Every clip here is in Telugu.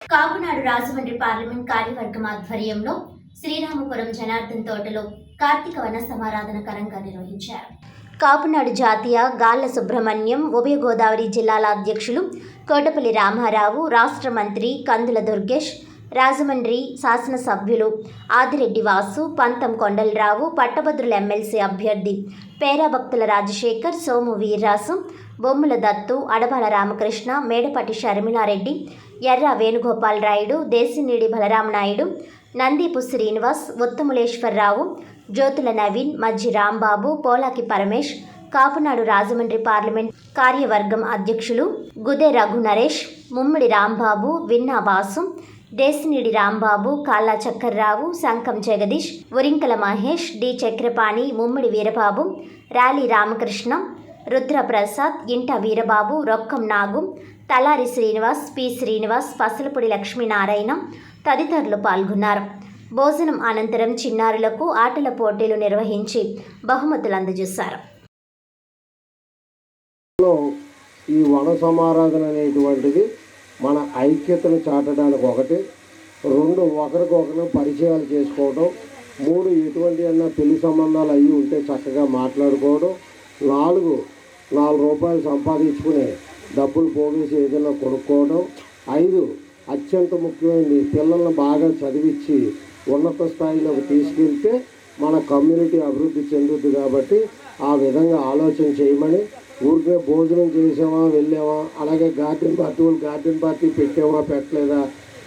కాపునాడు రాజమండ్రి పార్లమెంట్ కార్యవర్గం ఆధ్వర్యంలో శ్రీరామపురం జనార్దన్ తోటలో కార్తీక వన సమారాధన ఘనంగా నిర్వహించారు. కాపునాడు జాతీయ గాళ్ల సుబ్రహ్మణ్యం, ఉభయ గోదావరి జిల్లాల అధ్యక్షులు కోటపల్లి రామారావు, రాష్ట్ర మంత్రి కందుల దుర్గేష్, రాజమండ్రి శాసనసభ్యులు ఆదిరెడ్డి వాసు, పంతం కొండలరావు, పట్టభద్రుల ఎమ్మెల్సీ అభ్యర్థి పేరాభక్తుల రాజశేఖర్, సోము వీర్రాసు, బొమ్ముల దత్తు, అడబాల రామకృష్ణ, మేడపాటి షర్మిలారెడ్డి, ఎర్ర వేణుగోపాల్ రాయుడు, దేశినీడి బలరామనాయుడు, నందీపు శ్రీనివాస్, ఉత్తములేశ్వరరావు, జ్యోతుల నవీన్, మజ్జి రాంబాబు, పోలాకి పరమేష్, కాపునాడు రాజమండ్రి పార్లమెంట్ కార్యవర్గం అధ్యక్షులు గుదే రఘు నరేష్, ముమ్మిడి రాంబాబు, విన్నా వాసు, దేశినీడి రాంబాబు, కాళ్ళ చక్కర్రావు, శంఖం జగదీష్, ఉరింకల మహేష్, డి చక్రపాణి, ముమ్మిడి వీరబాబు, ర్యాలీ రామకృష్ణ, రుద్రప్రసాద్, ఇంట వీరబాబు, రొక్కం నాగు, తలారి శ్రీనివాస్, పి శ్రీనివాస్, పసలపూడి లక్ష్మీనారాయణ తదితరులు పాల్గొన్నారు. భోజనం అనంతరం చిన్నారులకు ఆటల పోటీలు నిర్వహించి బహుమతులు అందజేశారు. ఈ వన సమారాధన అనేటువంటిది మన ఐక్యతను చాటడానికి ఒకటి, రెండు ఒకరికొకరు పరిచయాలు చేసుకోవడం, మూడు ఎటువంటి అన్న పెళ్లి సంబంధాలు అయ్యి ఉంటే చక్కగా మాట్లాడుకోవడం, నాలుగు రూపాయలు సంపాదించుకునే డబ్బులు పోగేసి ఏదైనా కొనుక్కోవడం, ఐదు అత్యంత ముఖ్యమైనది పిల్లల్ని బాగా చదివించి ఉన్నత స్థాయిలోకి తీసుకెళ్తే మన కమ్యూనిటీ అభివృద్ధి చెందుద్ది. కాబట్టి ఆ విధంగా ఆలోచన చేయమని, ఊరికే భోజనం చేసామా వెళ్ళామా, అలాగే గార్డెన్ పార్టీ పెట్టామా పెట్టలేదా,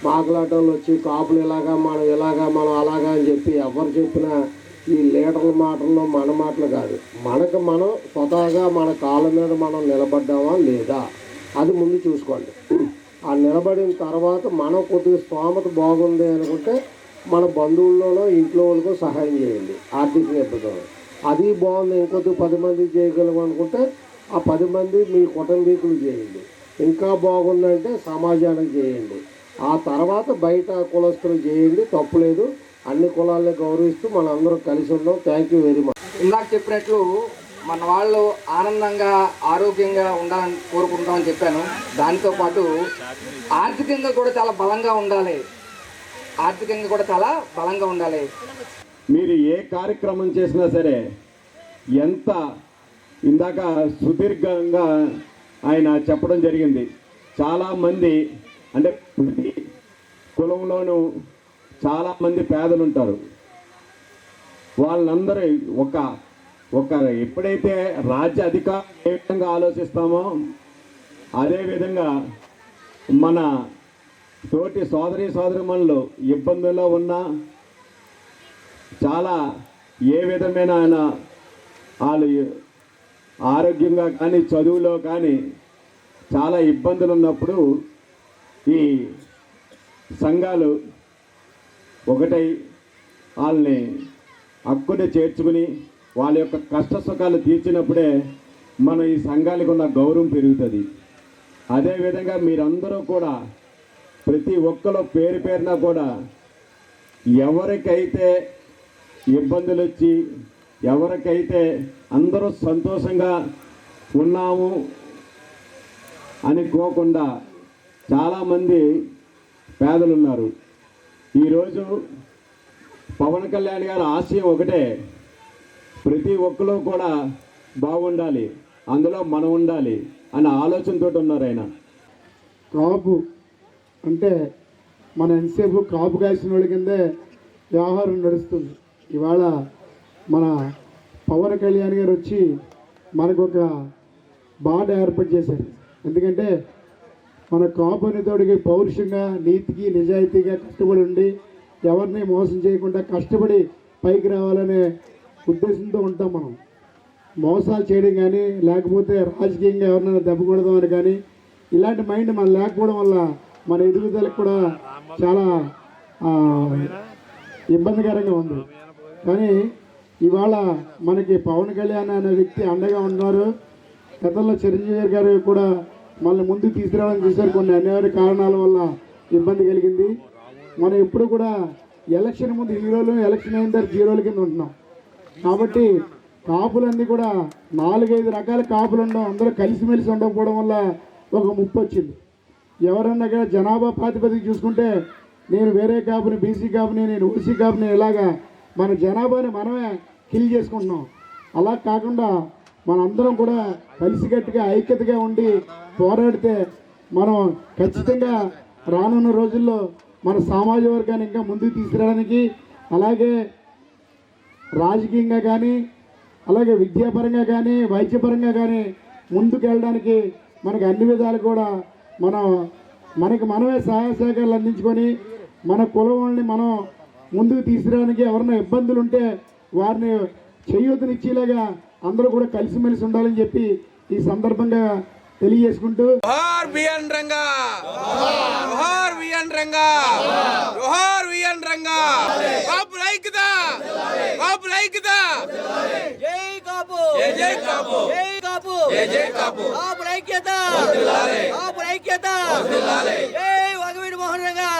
మాట్లాటలు వచ్చి కాపులు ఇలాగా మనం అలాగా అని చెప్పి ఎవరు చెప్పినా ఈ లీడర్ల మాటల్లో మన మాటలు కాదు. మనకు మనం స్వతహాగా మన కాళ్ళ మీద మనం నిలబడ్డామా లేదా అది ముందు చూసుకోండి. ఆ నిలబడిన తర్వాత మనం కొద్దిగా స్తోమత బాగుంది అనుకుంటే మన బంధువుల్లోనో ఇంట్లో వాళ్ళకో సహాయం చేయండి, ఆర్థిక ఇబ్బందులు. అది బాగుంది, ఇంకొద్ది 10 మందికి చేయగలం అనుకుంటే ఆ 10 మంది మీ కుటుంబీకులు చేయండి. ఇంకా బాగుందంటే సమాజానికి చేయండి. ఆ తర్వాత బయట కులస్తులు చేయండి, తప్పులేదు. అన్ని కులాలని గౌరవిస్తూ మనందరం కలిసి ఉన్నాం. Thank you very much. ఇందాక చెప్పినట్లు మన వాళ్ళు ఆనందంగా ఆరోగ్యంగా ఉండాలని కోరుకుంటామని చెప్పాను. దాంతోపాటు ఆర్థికంగా కూడా చాలా బలంగా ఉండాలి. మీరు ఏ కార్యక్రమం చేసినా సరే ఎంత ఇందాక సుదీర్ఘంగా ఆయన చెప్పడం జరిగింది. చాలామంది అంటే ప్రతి కులంలోనూ చాలామంది పేదలు ఉంటారు. వాళ్ళందరూ ఒక ఎప్పుడైతే రాజ్య అధికారం ఏ విధంగా ఆలోచిస్తామో అదేవిధంగా మన తోటి సోదరీమణులు ఇబ్బందుల్లో ఉన్నా చాలా ఏ విధమైన వాళ్ళు ఆరోగ్యంగా కానీ చదువులో కానీ చాలా ఇబ్బందులు ఉన్నప్పుడు ఈ సంఘాలు ఒకటై వాళ్ళని హక్కుని చేర్చుకుని వాళ్ళ యొక్క కష్ట సుఖాలు తీర్చినప్పుడే మన ఈ సంఘాలకు ఉన్న గౌరవం పెరుగుతుంది. అదేవిధంగా మీరందరూ కూడా ప్రతి ఒక్కరు పేరున కూడా ఎవరికైతే ఇబ్బందులు వచ్చి ఎవరికైతే అందరూ సంతోషంగా ఉన్నాము అనుకోకుండా చాలామంది పేదలు ఉన్నారు. ఈరోజు పవన్ కళ్యాణ్ గారి ఆశయం ఒకటే, ప్రతి ఒక్కరు కూడా బాగుండాలి, అందులో మనం ఉండాలి అన్న ఆలోచనతో ఉన్నారు ఆయన. కాపు అంటే మన ఎంతసేపు కాపు కాసిన వాళ్ళ కిందే వ్యవహారం నడుస్తుంది. ఇవాళ మన పవన్ కళ్యాణ్ గారు వచ్చి మనకు ఒక బాట ఏర్పాటు చేశారు. ఎందుకంటే మన కాపు అనేతోడికి పౌరుషంగా, నీతికి, నిజాయితీగా కష్టపడి ఉండి ఎవరిని మోసం చేయకుండా కష్టపడి పైకి రావాలనే ఉద్దేశంతో ఉంటాం. మనం మోసాలు చేయడం కానీ లేకపోతే రాజకీయంగా ఎవరినైనా దెబ్బకూడదామని కానీ ఇలాంటి మైండ్ మనం లేకపోవడం వల్ల మన ఎదుగుదలకు కూడా చాలా ఇబ్బందికరంగా ఉంది. కానీ ఇవాళ మనకి పవన్ కళ్యాణ్ అనే వ్యక్తి అండగా ఉన్నారు. గతంలో చిరంజీవి గారు కూడా మళ్ళీ ముందుకు తీసుకురావడానికి చూశారు. కొన్ని అనివార్య కారణాల వల్ల ఇబ్బంది కలిగింది. మనం ఎప్పుడు కూడా ఎలక్షన్ ముందు హీరోలు, ఎలక్షన్ అయిన తర్వాత జీరోల కింద ఉంటున్నాం. కాబట్టి కాపులన్నీ కూడా 4-5 రకాల కాపులు ఉండడం, అందరూ కలిసిమెలిసి ఉండకపోవడం వల్ల ఒక ముప్పు వచ్చింది. ఎవరన్నా కూడా జనాభా ప్రాతిపదిక చూసుకుంటే నేను వేరే కాపుని, బీసీ కాపుని, నేను ఓసీ కాపుని, ఇలాగా మన జనాభాని మనమే కిల్ చేసుకుంటున్నాం. అలా కాకుండా మనందరం కూడా కలిసికట్టుగా ఐక్యతగా ఉండి పోరాడితే మనం ఖచ్చితంగా రానున్న రోజుల్లో మన సామాజిక వర్గాన్ని ఇంకా ముందుకు తీసుకురావడానికి, అలాగే రాజకీయంగా కానీ, అలాగే విద్యాపరంగా కానీ, వైద్యపరంగా కానీ ముందుకు వెళ్ళడానికి మనకి అన్ని విధాలు కూడా మనకి మనమే సహాయ సహకారాలు అందించుకొని మన కులం వాళ్ళని మనం ముందుకు తీసుకురావడానికి, ఎవరైనా ఇబ్బందులు ఉంటే వారిని చేయూతనిచ్చేలాగా అందరూ కూడా కలిసిమెలిసి ఉండాలని చెప్పి ఈ సందర్భంగా తెలియజేసుకుంటూ జోహార్ బిఎన్ రంగా, జోహార్ బిఎన్ రంగా, జోహార్ బిఎన్ రంగా. కాపుల ఐక్యత, కాపుల ఐక్యత. జై కాపు, జై కాపు, జై కాపు, జై కాపు. కాపుల ఐక్యత, కాపుల ఐక్యత. జై వగవీడు మోహన్ రంగా.